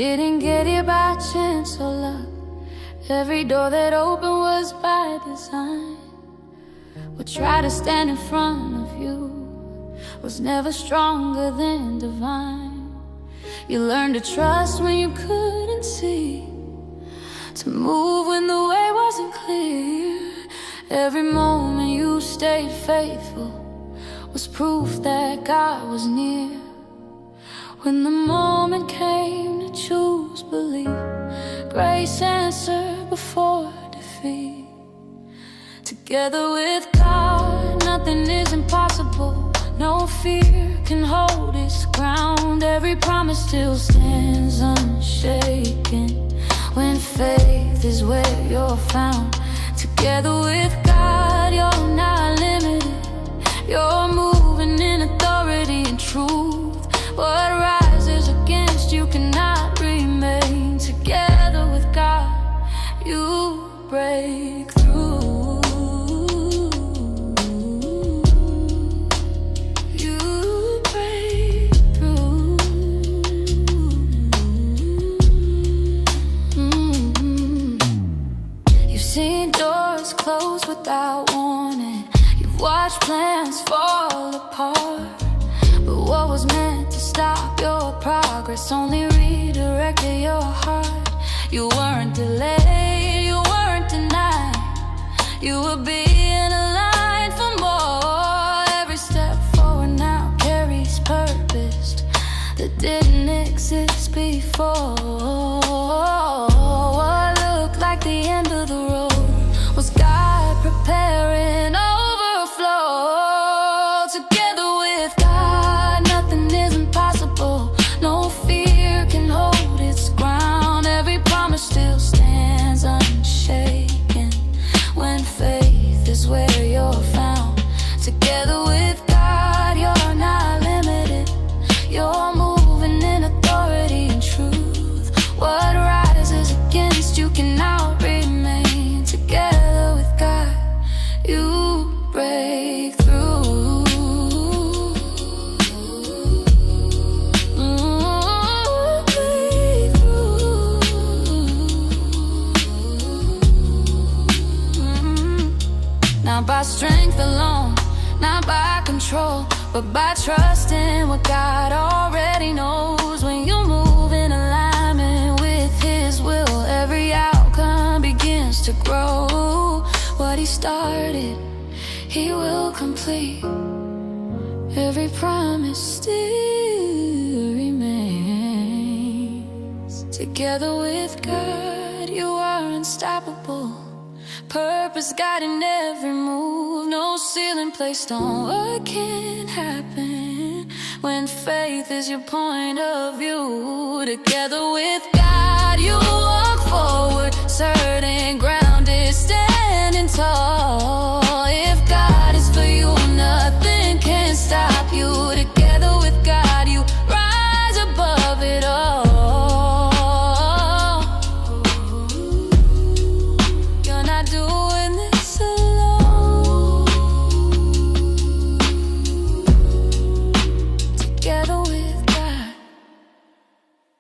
didn't get here by chance or luck. Every door that opened was by design. What tried to stand in front of you was never stronger than divine. You learned to trust when you couldn't see, to move when the way wasn't clear. Every moment you stayed faithful was proof that God was near. When the moment came to choose belief, grace answered before defeat. Together with God, nothing is impossible. No fear can hold its ground. Every promise still stands unshaken when faith is where you're found. Together with God, you're not limited. You're moving in authority and truth. What rises against you cannot remain. Together with God, you break through. You break through. You've seen doors close without warning. You've watched plans fall apart. But what was meant to stop your progress only redirected your heart. You weren't delayed, you weren't denied. You were being aligned for more. Every step forward now carries purpose that didn't exist before. What looked like the end of the road was God preparing overflow. Together with God, nothing is impossible. No fear can hold its ground. Every promise still stands unshaken when faith is where you're found. Together with God, you're not limited. You're moving in authority and truth. What rises against you cannot remain. Together with God, you break through. Break through. Not by strength alone, not by control, but by trusting what God already knows. When you move in alignment with His will, every outcome begins to grow. What He started, He will complete. Every promise still remains. Together with God, you are unstoppable. Purpose guiding every move. No ceiling placed on what can happen when faith is your point of view. Together with God,